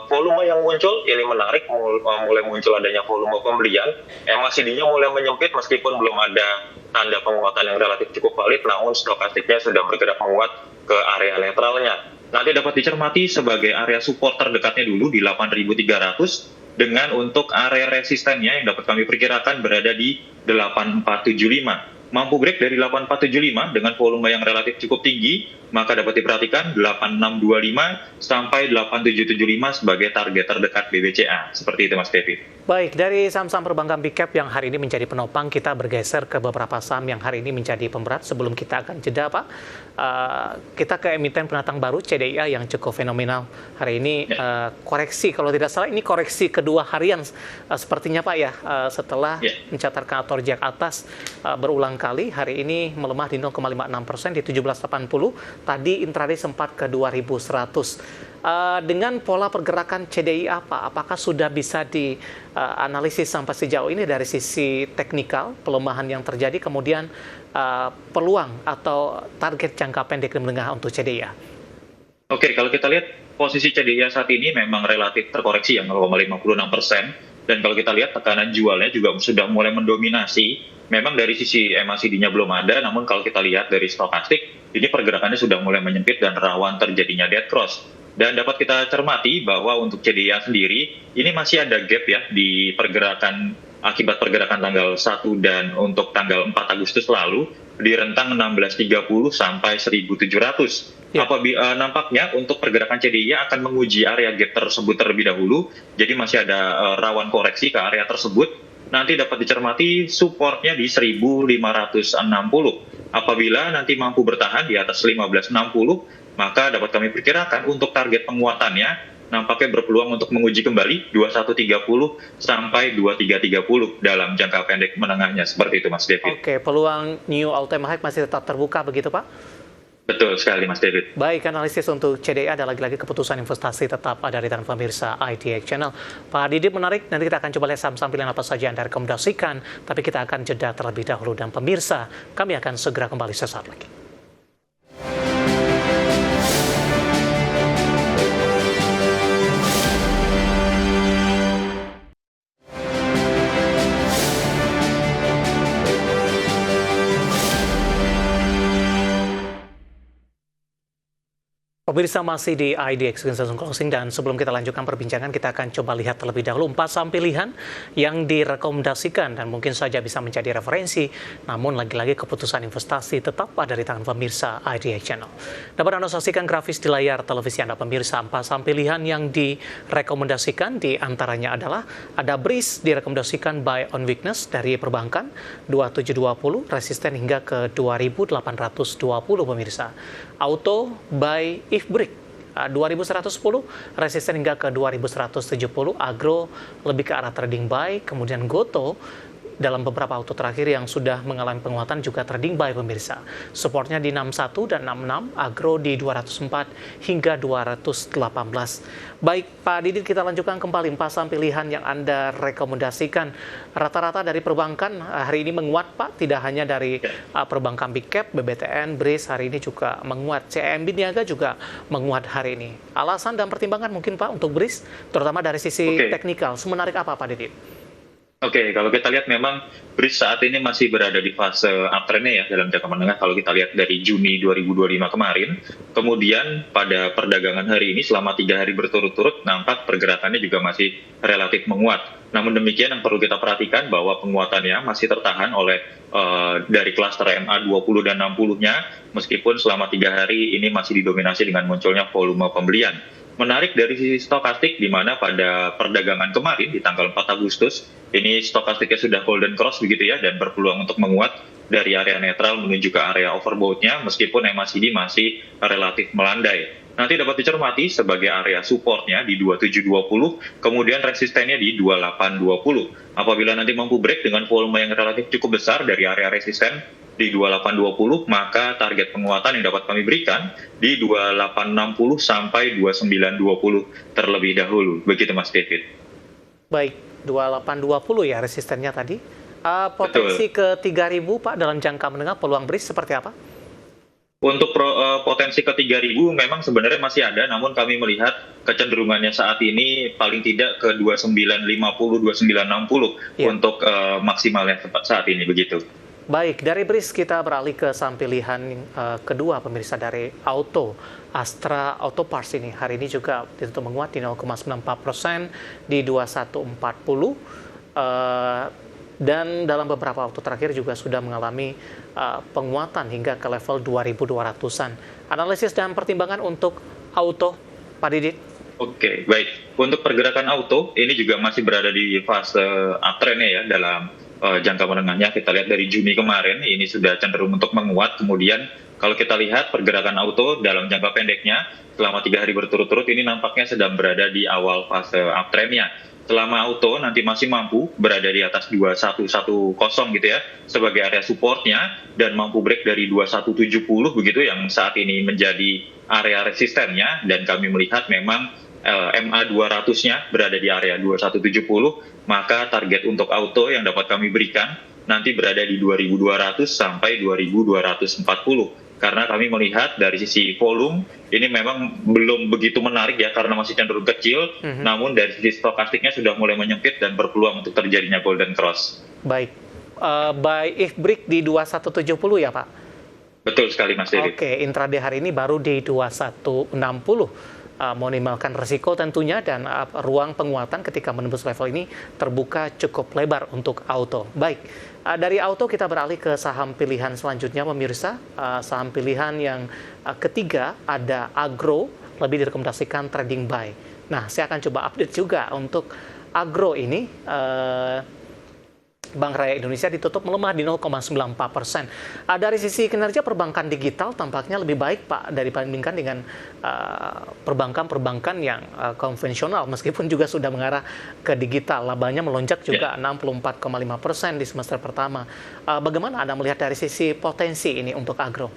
Volume yang muncul ini menarik, mulai muncul adanya volume pembelian, MACD-nya mulai menyempit meskipun belum ada tanda penguatan yang relatif cukup valid, namun stokastiknya sudah bergerak menguat ke area netralnya. Nanti dapat dicermati sebagai area support terdekatnya dulu di 8.300, dengan untuk area resistennya yang dapat kami perkirakan berada di 8.475. Mampu break dari 8475 dengan volume yang relatif cukup tinggi, maka dapat diperhatikan 8625 sampai 8775 sebagai target terdekat BBCA. Seperti itu Mas David. Baik, dari saham-saham perbankan Pickup yang hari ini menjadi penopang, kita bergeser ke beberapa saham yang hari ini menjadi pemberat. Sebelum kita akan jeda Pak, kita ke emiten pendatang baru CDIA yang cukup fenomenal. Hari ini koreksi, kalau tidak salah ini koreksi kedua harian sepertinya Pak ya, setelah mencatatkan atau reject atas berulang kali, hari ini melemah di 0,56% di 1780. Tadi intraday sempat ke 2100. Dengan pola pergerakan CDIA Pak, apakah sudah bisa dianalisis sampai sejauh ini dari sisi teknikal pelemahan yang terjadi, kemudian peluang atau target jangka pendek dan menengah untuk CDIA? Oke, kalau kita lihat posisi CDIA saat ini memang relatif terkoreksi ya, 0,56%, dan kalau kita lihat tekanan jualnya juga sudah mulai mendominasi. Memang dari sisi MACD-nya belum ada, namun kalau kita lihat dari stokastik, ini pergerakannya sudah mulai menyempit dan rawan terjadinya dead cross. Dan dapat kita cermati bahwa untuk CDIA sendiri, ini masih ada gap ya di pergerakan akibat pergerakan tanggal 1 dan untuk tanggal 4 Agustus lalu, di rentang 1630 sampai 1700. Apabila nampaknya untuk pergerakan CDIA akan menguji area gap tersebut terlebih dahulu, jadi masih ada rawan koreksi ke area tersebut. Nanti dapat dicermati supportnya di 1560. Apabila nanti mampu bertahan di atas 1560, maka dapat kami perkirakan untuk target penguatannya nampaknya berpeluang untuk menguji kembali 2130 sampai 2330 dalam jangka pendek menengahnya. Seperti itu Mas David. Oke, peluang new all-time high masih tetap terbuka begitu Pak? Betul sekali Mas David. Baik, analisis untuk CDIA ada lagi-lagi keputusan investasi tetap ada di tangan pemirsa IDX Channel. Pak Didi menarik, nanti kita akan coba lihat saham-saham pilihan apa saja yang Anda rekomendasikan, tapi kita akan jeda terlebih dahulu, dan pemirsa, kami akan segera kembali sesaat lagi. Pemirsa masih di IDX Closing, dan sebelum kita lanjutkan perbincangan, kita akan coba lihat terlebih dahulu 4 saham pilihan yang direkomendasikan dan mungkin saja bisa menjadi referensi, namun lagi-lagi keputusan investasi tetap ada di tangan pemirsa IDX Channel. Dapat Anda saksikan grafis di layar televisi Anda pemirsa, 4 saham pilihan yang direkomendasikan di antaranya adalah ada BRIS direkomendasikan buy on weakness dari perbankan 2720, resisten hingga ke 2820 pemirsa. Auto buy IFBRIK 2110, resisten hingga ke 2170. Agro lebih ke arah trading buy. Kemudian Goto dalam beberapa waktu terakhir yang sudah mengalami penguatan juga trading buy pemirsa. Supportnya di 61 dan 66, agro di 204 hingga 218. Baik Pak Didit, kita lanjutkan kembali pasang pilihan yang Anda rekomendasikan. Rata-rata dari perbankan hari ini menguat Pak, tidak hanya dari perbankan big cap, BBTN, BRIS hari ini juga menguat. CIMB Niaga juga menguat hari ini. Alasan dan pertimbangan mungkin Pak untuk BRIS, terutama dari sisi teknikal, semenarik apa Pak Didit? Oke, kalau kita lihat memang BRIS saat ini masih berada di fase uptrend-nya ya dalam jangka menengah kalau kita lihat dari Juni 2025 kemarin. Kemudian pada perdagangan hari ini selama 3 hari berturut-turut nampak pergerakannya juga masih relatif menguat. Namun demikian yang perlu kita perhatikan bahwa penguatannya masih tertahan oleh dari klaster MA20 dan 60-nya meskipun selama 3 hari ini masih didominasi dengan munculnya volume pembelian. Menarik dari sisi stokastik, di mana pada perdagangan kemarin di tanggal 4 Agustus, ini stokastiknya sudah golden cross begitu ya, dan berpeluang untuk menguat dari area netral menuju ke area overbought-nya, meskipun MACD masih relatif melandai. Nanti dapat dicermati sebagai area supportnya di 2720, kemudian resistennya di 2820. Apabila nanti mampu break dengan volume yang relatif cukup besar dari area resisten di 2820, maka target penguatan yang dapat kami berikan di 2860 sampai 2920 terlebih dahulu. Begitu Mas David. Baik, 2820 ya resistennya tadi. Potensi ke 3.000 Pak dalam jangka menengah peluang BRIS seperti apa? Untuk potensi ke 3.000 memang sebenarnya masih ada, namun kami melihat kecenderungannya saat ini paling tidak ke 2950, 2960 untuk maksimalnya saat ini begitu. Baik, dari BRIS kita beralih ke saham pilihan kedua pemirsa dari Auto. Astra Auto Parts ini hari ini juga ditutup menguat di 0,94% di 2140. Dan dalam beberapa waktu terakhir juga sudah mengalami penguatan hingga ke level 2.200-an. Analisis dan pertimbangan untuk Auto, Pak Didit? Oke, baik. Untuk pergerakan Auto, ini juga masih berada di fase uptrend ya dalam jangka menengahnya. Kita lihat dari Juni kemarin ini sudah cenderung untuk menguat. Kemudian kalau kita lihat pergerakan Auto dalam jangka pendeknya selama 3 hari berturut-turut ini nampaknya sedang berada di awal fase uptrend-nya. Selama Auto nanti masih mampu berada di atas 2110 gitu ya sebagai area supportnya dan mampu break dari 2170 begitu yang saat ini menjadi area resistennya, dan kami melihat memang MA200-nya berada di area 2170, maka target untuk Auto yang dapat kami berikan nanti berada di 2200 sampai 2240. Karena kami melihat dari sisi volume, ini memang belum begitu menarik ya, karena masih cenderung kecil, namun dari sisi stokastiknya sudah mulai menyempit dan berpeluang untuk terjadinya golden cross. Baik, buy if break di 2170 ya Pak? Betul sekali Mas David. Oke, intraday hari ini baru di 2160. Meminimalkan risiko tentunya, dan ruang penguatan ketika menembus level ini terbuka cukup lebar untuk Auto. Baik, dari Auto kita beralih ke saham pilihan selanjutnya pemirsa. Saham pilihan yang ketiga ada Agro, lebih direkomendasikan trading buy. Nah, saya akan coba update juga untuk Agro ini. Bank Raya Indonesia ditutup melemah di 0,94%. Dari sisi kinerja perbankan digital tampaknya lebih baik Pak dibandingkan dengan perbankan-perbankan yang konvensional, meskipun juga sudah mengarah ke digital. Labanya melonjak juga 64,5% di semester pertama. Bagaimana Anda melihat dari sisi potensi ini untuk Agro?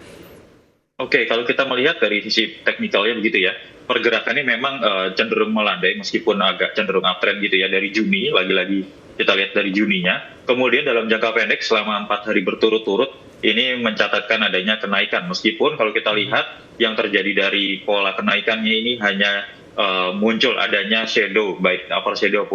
Oke, kalau kita melihat dari sisi teknikalnya begitu ya, pergerakannya memang cenderung melandai meskipun agak cenderung uptrend gitu ya dari Juni, lagi-lagi kita lihat dari Juninya. Kemudian dalam jangka pendek selama 4 hari berturut-turut ini mencatatkan adanya kenaikan, meskipun kalau kita lihat yang terjadi dari pola kenaikannya ini hanya muncul adanya shadow, baik upper shadow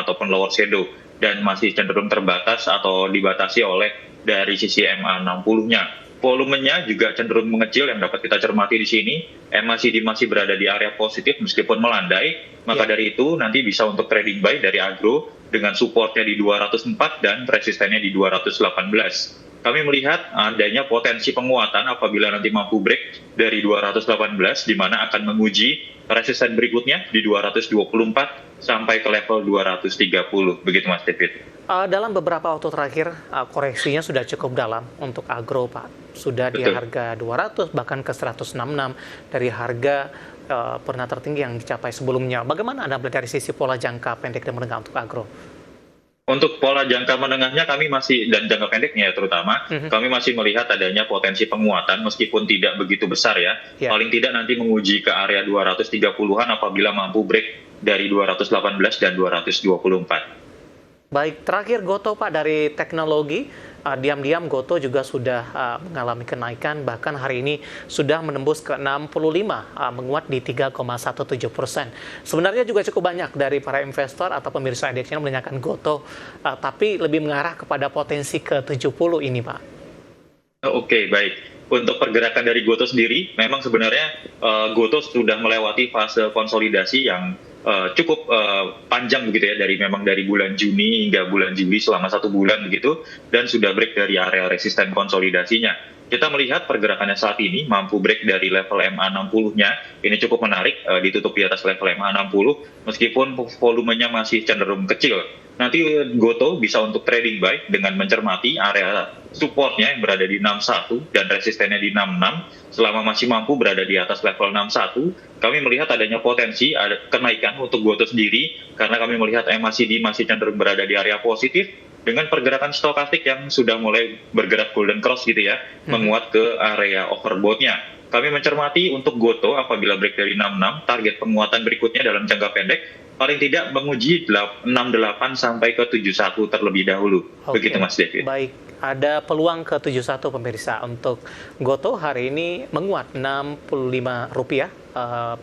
ataupun lower shadow, dan masih cenderung terbatas atau dibatasi oleh dari sisi MA60-nya. Volumenya juga cenderung mengecil yang dapat kita cermati di sini. MACD masih berada di area positif meskipun melandai. Maka dari itu nanti bisa untuk trading buy dari Agro dengan supportnya di 204 dan resistennya di 218. Kami melihat adanya potensi penguatan apabila nanti mampu break dari 218, di mana akan menguji resisten berikutnya di 224 sampai ke level 230. Begitu Mas David. Dalam beberapa waktu terakhir koreksinya sudah cukup dalam untuk Agro Pak. Sudah di harga 200 bahkan ke 166 dari harga pernah tertinggi yang dicapai sebelumnya. Bagaimana Anda melihat dari sisi pola jangka pendek dan menengah untuk Agro? Untuk pola jangka menengahnya kami masih, dan jangka pendeknya ya terutama, kami masih melihat adanya potensi penguatan meskipun tidak begitu besar ya. Ya. Paling tidak nanti menguji ke area 230-an apabila mampu break dari 218 dan 224. Baik, terakhir Gotoh Pak, dari teknologi, diam-diam Gotoh juga sudah mengalami kenaikan, bahkan hari ini sudah menembus ke 65, menguat di 3,17%. Sebenarnya juga cukup banyak dari para investor atau pemirsa indeks menanyakan Gotoh, tapi lebih mengarah kepada potensi ke 70 ini Pak. Oke, baik. Untuk pergerakan dari Gotoh sendiri, memang sebenarnya Gotoh sudah melewati fase konsolidasi yang cukup panjang begitu ya, dari bulan Juni hingga bulan Juli selama 1 bulan begitu, dan sudah break dari area resisten konsolidasinya. Kita melihat pergerakannya saat ini mampu break dari level MA60-nya, ini cukup menarik, ditutup di atas level MA60, meskipun volumenya masih cenderung kecil. Nanti Gotoh bisa untuk trading buy dengan mencermati area supportnya yang berada di 61 dan resistennya di 66. Selama masih mampu berada di atas level 61, kami melihat adanya potensi ada kenaikan untuk Gotoh sendiri, karena kami melihat MACD masih cenderung berada di area positif dengan pergerakan stokastik yang sudah mulai bergerak golden cross gitu ya, menguat ke area overbought-nya. Kami mencermati untuk Gotoh apabila break dari 66, target penguatan berikutnya dalam jangka pendek paling tidak menguji 68 sampai ke 71 terlebih dahulu. Oke. Begitu Mas David. Baik, ada peluang ke 71 pemirsa. Untuk Gotoh hari ini menguat Rp65,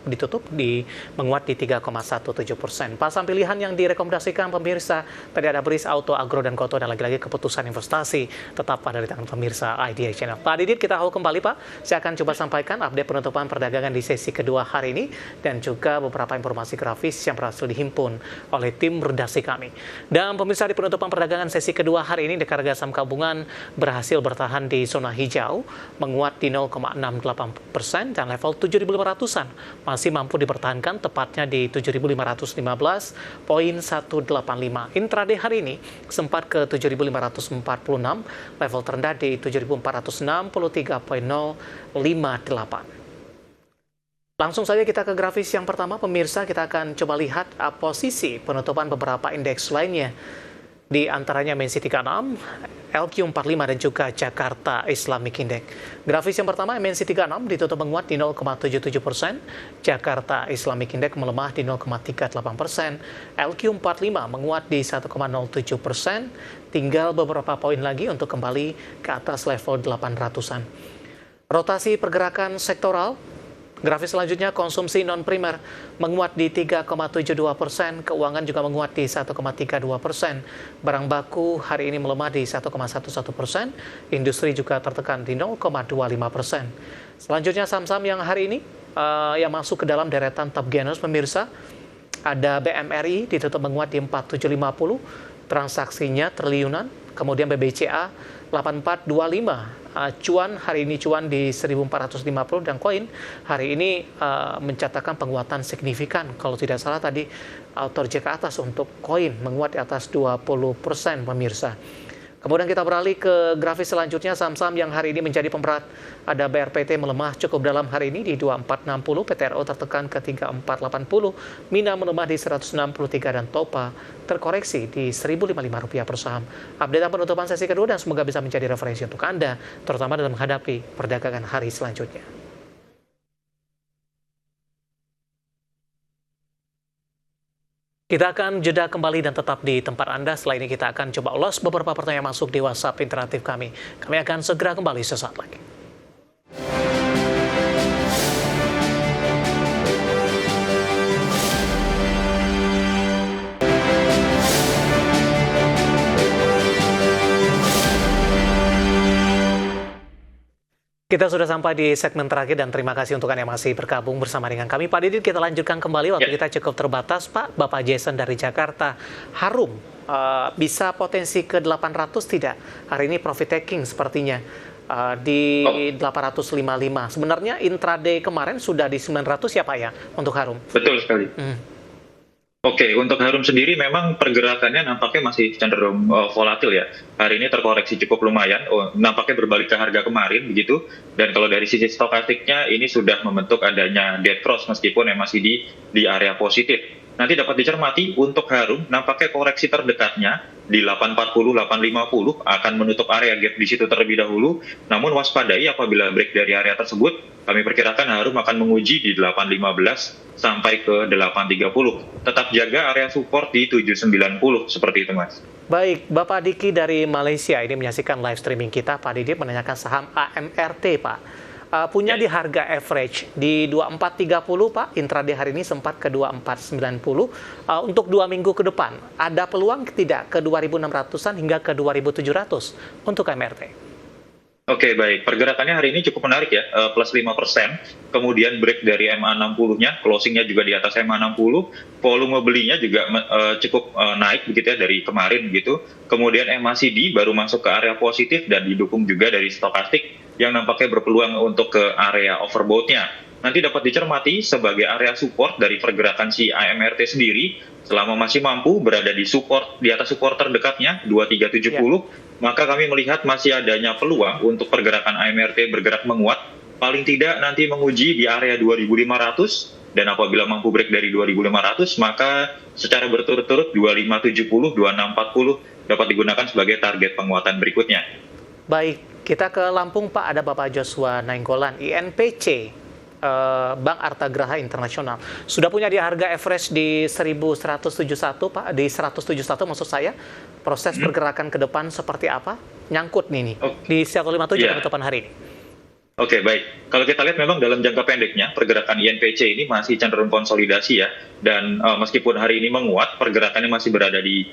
ditutup di menguat di 3,17%. Pasang pilihan yang direkomendasikan pemirsa tadi ada BRIS, Auto, Agro, dan Gotoh, dan lagi-lagi keputusan investasi tetap ada di tangan pemirsa IDA Channel. Pak Didit, kita haul kembali Pak. Saya akan coba sampaikan update penutupan perdagangan di sesi kedua hari ini dan juga beberapa informasi grafis yang berhasil dihimpun oleh tim redaksi kami. Dan pemirsa, di penutupan perdagangan sesi kedua hari ini harga saham gabungan berhasil bertahan di zona hijau, menguat di 0,68% dan level 7.500-an masih mampu dipertahankan, tepatnya di 7.515,185. Intraday hari ini sempat ke 7.546, level terendah di 7.463,058. Langsung saja kita ke grafis yang pertama, pemirsa. Kita akan coba lihat posisi penutupan beberapa indeks lainnya. Di antaranya MNC 36, LQ45, dan juga Jakarta Islamic Index. Grafis yang pertama, MNC 36 ditutup menguat di 0,77%, Jakarta Islamic Index melemah di 0,38%, LQ45 menguat di 1,07%, tinggal beberapa poin lagi untuk kembali ke atas level 800-an. Rotasi pergerakan sektoral. Grafis selanjutnya, konsumsi non-primer menguat di 3,72%, keuangan juga menguat di 1,32%, barang baku hari ini melemah di 1,11%, industri juga tertekan di 0,25%. Selanjutnya, saham-saham yang hari ini yang masuk ke dalam deretan top gainers pemirsa, ada BMRI ditutup menguat di 4750, transaksinya triliunan, kemudian BBCA 8425. Cuan hari ini cuan di 1450, dan koin hari ini mencatatkan penguatan signifikan. Kalau tidak salah tadi terjek ke atas untuk koin, menguat di atas 20% pemirsa. Kemudian kita beralih ke grafis selanjutnya, saham-saham yang hari ini menjadi pemberat. Ada BRPT melemah cukup dalam hari ini di 2460, PTRO tertekan ke 3480, Mina melemah di 163, dan Topa terkoreksi di Rp1.055 per saham. Update penutupan sesi kedua dan semoga bisa menjadi referensi untuk Anda, terutama dalam menghadapi perdagangan hari selanjutnya. Kita akan jeda kembali dan tetap di tempat Anda. Setelah ini kita akan coba ulas beberapa pertanyaan masuk di WhatsApp interaktif kami. Kami akan segera kembali sesaat lagi. Kita sudah sampai di segmen terakhir dan terima kasih untuk Anda yang masih bergabung bersama dengan kami. Pak Didit, kita lanjutkan kembali, waktu kita cukup terbatas Pak. Bapak Jason dari Jakarta, Harum bisa potensi ke 800 tidak? Hari ini profit taking sepertinya di 855. Sebenarnya intraday kemarin sudah di 900 ya Pak ya untuk Harum? Betul sekali. Oke, untuk Harum sendiri memang pergerakannya nampaknya masih cenderung volatil ya. Hari ini terkoreksi cukup lumayan, nampaknya berbalik ke harga kemarin begitu. Dan kalau dari sisi stokastiknya ini sudah membentuk adanya dead cross meskipun yang masih di area positif. nanti dapat dicermati untuk Harum nampaknya koreksi terdekatnya di 840, 850 akan menutup area gap di situ terlebih dahulu. Namun waspadai apabila break dari area tersebut, kami perkirakan Harum akan menguji di 815 sampai ke 830. Tetap jaga area support di 790 seperti itu, Mas. Baik, Bapak Diki dari Malaysia ini menyaksikan live streaming kita. Pak Didi menanyakan saham AMRT, Pak. Punya di harga average di 2430, Pak. Intraday hari ini sempat ke 2490. Untuk 2 minggu ke depan, ada peluang tidak ke 2600-an hingga ke 2700 untuk AMRT? Oke, baik. Pergerakannya hari ini cukup menarik ya, plus 5%. Kemudian break dari MA60-nya, closingnya juga di atas MA60. Volume belinya juga cukup naik begitu ya dari kemarin gitu. Kemudian MACD baru masuk ke area positif dan didukung juga dari stokastik yang nampaknya berpeluang untuk ke area overbought-nya. Nanti dapat dicermati sebagai area support dari pergerakan si AMRT sendiri. Selama masih mampu berada di atas support terdekatnya 2370, maka kami melihat masih adanya peluang untuk pergerakan AMRT bergerak menguat. Paling tidak nanti menguji di area 2500, dan apabila mampu break dari 2500, maka secara berturut-turut 2570, 2640 dapat digunakan sebagai target penguatan berikutnya. Baik, kita ke Lampung, Pak. Ada Bapak Joshua Nainggolan, INPC, Bank Artagraha Internasional. Sudah punya di harga average di 1171, Pak. Di 171 maksud saya. Proses pergerakan ke depan seperti apa? Nyangkut nih di 157 penutupan hari ini. Oke, baik. Kalau kita lihat memang dalam jangka pendeknya, pergerakan INPC ini masih cenderung konsolidasi ya. Dan meskipun hari ini menguat, pergerakannya masih berada di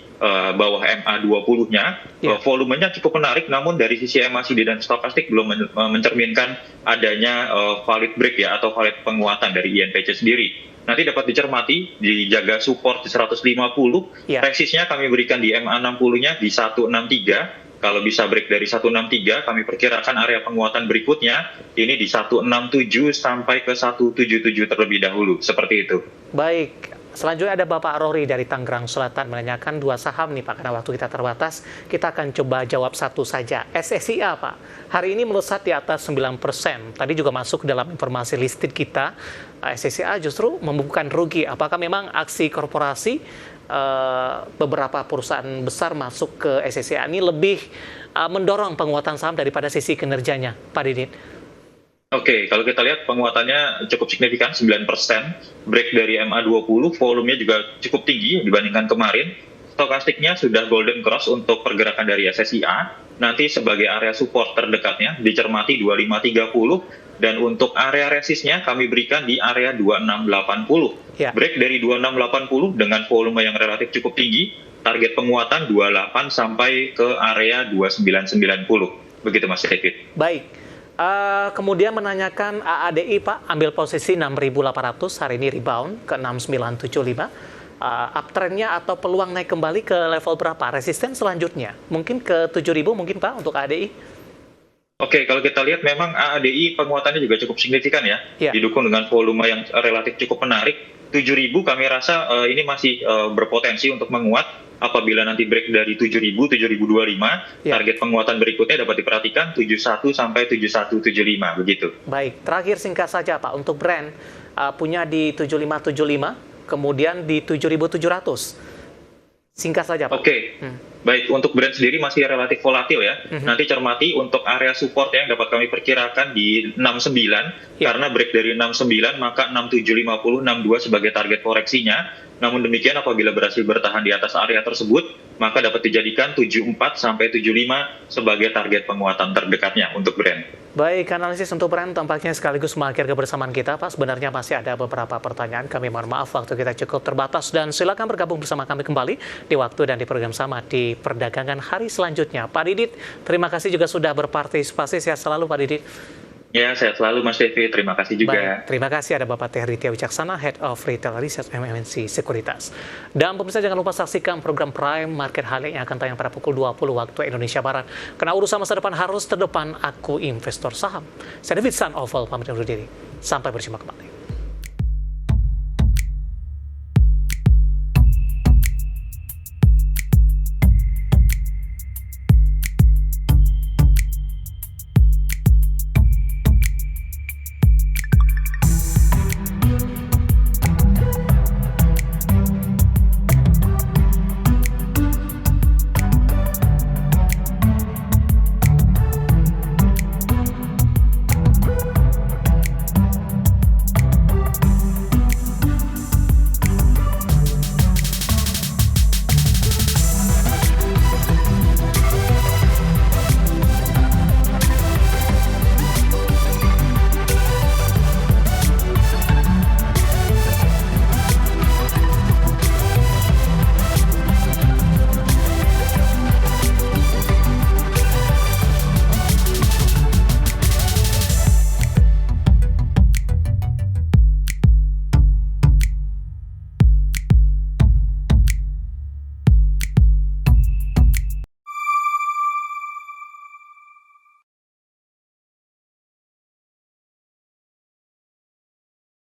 bawah MA20-nya. Volumenya cukup menarik, namun dari sisi MACD dan stokastik belum mencerminkan adanya valid break ya, atau valid penguatan dari INPC sendiri. Nanti dapat dicermati, dijaga support di 150, resistnya kami berikan di MA60-nya di 163. Kalau bisa break dari 163, kami perkirakan area penguatan berikutnya ini di 167 sampai ke 177 terlebih dahulu, seperti itu. Baik, selanjutnya ada Bapak Rory dari Tangerang Selatan menanyakan 2 saham nih, Pak. Karena waktu kita terbatas, kita akan coba jawab satu saja. SSIA, Pak. Hari ini melesat di atas 9%. Tadi juga masuk dalam informasi listed kita. SSIA justru membukukan rugi. Apakah memang aksi korporasi beberapa perusahaan besar masuk ke SSIA ini lebih mendorong penguatan saham daripada sisi kinerjanya, Pak Didit? Oke, kalau kita lihat penguatannya cukup signifikan, 9%. Break dari MA20, volumenya juga cukup tinggi dibandingkan kemarin. Stokastiknya sudah golden cross untuk pergerakan dari SSIA. Nanti sebagai area support terdekatnya dicermati 2530. Dan untuk area resistnya kami berikan di area 2680. Break dari 2680 dengan volume yang relatif cukup tinggi, target penguatan 28 sampai ke area 2990. Begitu Mas David. Baik. Kemudian menanyakan AADI, Pak, ambil posisi 6.800, hari ini rebound ke 6975. Uptrendnya atau peluang naik kembali ke level berapa? Resisten selanjutnya? Mungkin ke 7.000 mungkin, Pak, untuk AADI? Oke, kalau kita lihat memang AADI penguatannya juga cukup signifikan ya. Didukung dengan volume yang relatif cukup menarik. 7.000 kami rasa ini masih berpotensi untuk menguat. Apabila nanti break dari 7.000, 7.025, target penguatan berikutnya dapat diperhatikan 71 sampai 7175 begitu. Baik, terakhir singkat saja Pak, untuk brand punya di 7575, kemudian di 7.700. Singkat saja Pak. Oke. Baik, untuk brand sendiri masih relatif volatil ya. Nanti cermati untuk area support yang dapat kami perkirakan di 69, karena break dari 69 maka 6750, 62 sebagai target koreksinya. Namun demikian apabila berhasil bertahan di atas area tersebut, maka dapat dijadikan 74 sampai 75 sebagai target penguatan terdekatnya untuk brand. Baik, analisis untuk brand tampaknya sekaligus mengakhiri kebersamaan kita, Pak. Sebenarnya masih ada beberapa pertanyaan. Kami mohon maaf, waktu kita cukup terbatas. Dan silakan bergabung bersama kami kembali di waktu dan di program sama di perdagangan hari selanjutnya. Pak Didit, terima kasih juga sudah berpartisipasi. Sehat selalu, Pak Didit. Ya, sehat selalu Mas Devi. Terima kasih juga. Baik, terima kasih. Ada Bapak Tehri Tia Wicaksana, Head of Retail Research MMNC Sekuritas. Dan pemirsa jangan lupa saksikan program Prime Market Highlight yang akan tayang pada pukul 20 waktu Indonesia Barat. Karena urusan masa depan harus terdepan, aku investor saham. Saya David San Oval, pamit undur diri. Sampai berjumpa kembali.